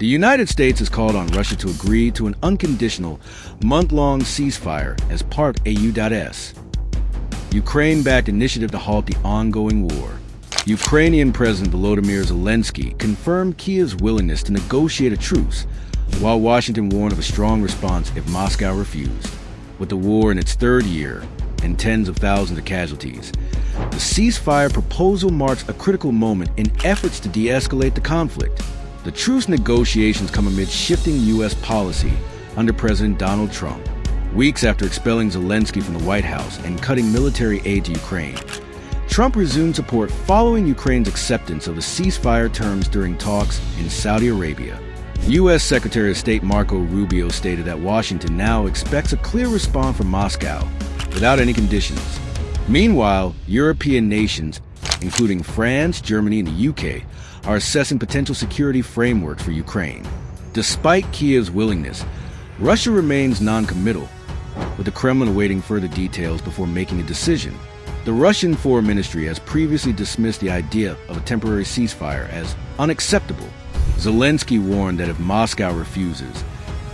The United States has called on Russia to agree to an unconditional, month-long ceasefire as part of a U.S Ukraine-backed initiative to halt the ongoing war. Ukrainian President Volodymyr Zelensky confirmed Kyiv's willingness to negotiate a truce, while Washington warned of a strong response if Moscow refused. With the war in its third year and tens of thousands of casualties, the ceasefire proposal marks a critical moment in efforts to de-escalate the conflict. The truce negotiations come amid shifting U.S. policy under President Donald Trump. Weeks after expelling Zelensky from the White House and cutting military aid to Ukraine, Trump resumed support following Ukraine's acceptance of the ceasefire terms during talks in Saudi Arabia. U.S. Secretary of State Marco Rubio stated that Washington now expects a clear response from Moscow without any conditions. Meanwhile, European nations, including France, Germany, and the U.K., are assessing potential security frameworks for Ukraine. Despite Kyiv's willingness, Russia remains non-committal, with the Kremlin awaiting further details before making a decision. The Russian Foreign Ministry has previously dismissed the idea of a temporary ceasefire as unacceptable. Zelensky warned that if Moscow refuses,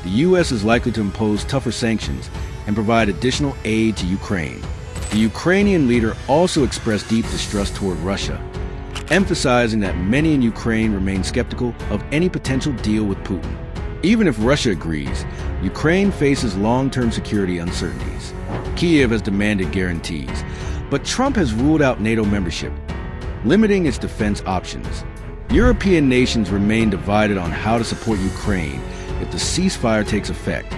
the U.S. is likely to impose tougher sanctions and provide additional aid to Ukraine. The Ukrainian leader also expressed deep distrust toward Russia, emphasizing that many in Ukraine remain skeptical of any potential deal with Putin. Even if Russia agrees, Ukraine faces long-term security uncertainties. Kyiv has demanded guarantees, but Trump has ruled out NATO membership, limiting its defense options. European nations remain divided on how to support Ukraine if the ceasefire takes effect,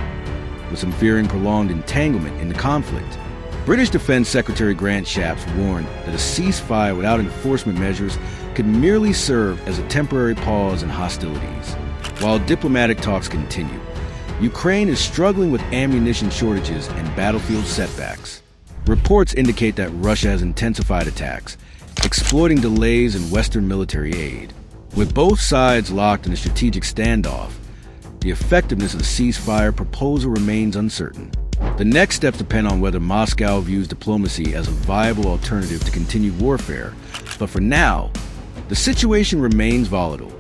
with some fearing prolonged entanglement in the conflict. British Defense Secretary Grant Shapps warned that a ceasefire without enforcement measures could merely serve as a temporary pause in hostilities. While diplomatic talks continue, Ukraine is struggling with ammunition shortages and battlefield setbacks. Reports indicate that Russia has intensified attacks, exploiting delays in Western military aid. With both sides locked in a strategic standoff, the effectiveness of the ceasefire proposal remains uncertain. The next steps depend on whether Moscow views diplomacy as a viable alternative to continued warfare, but for now, the situation remains volatile.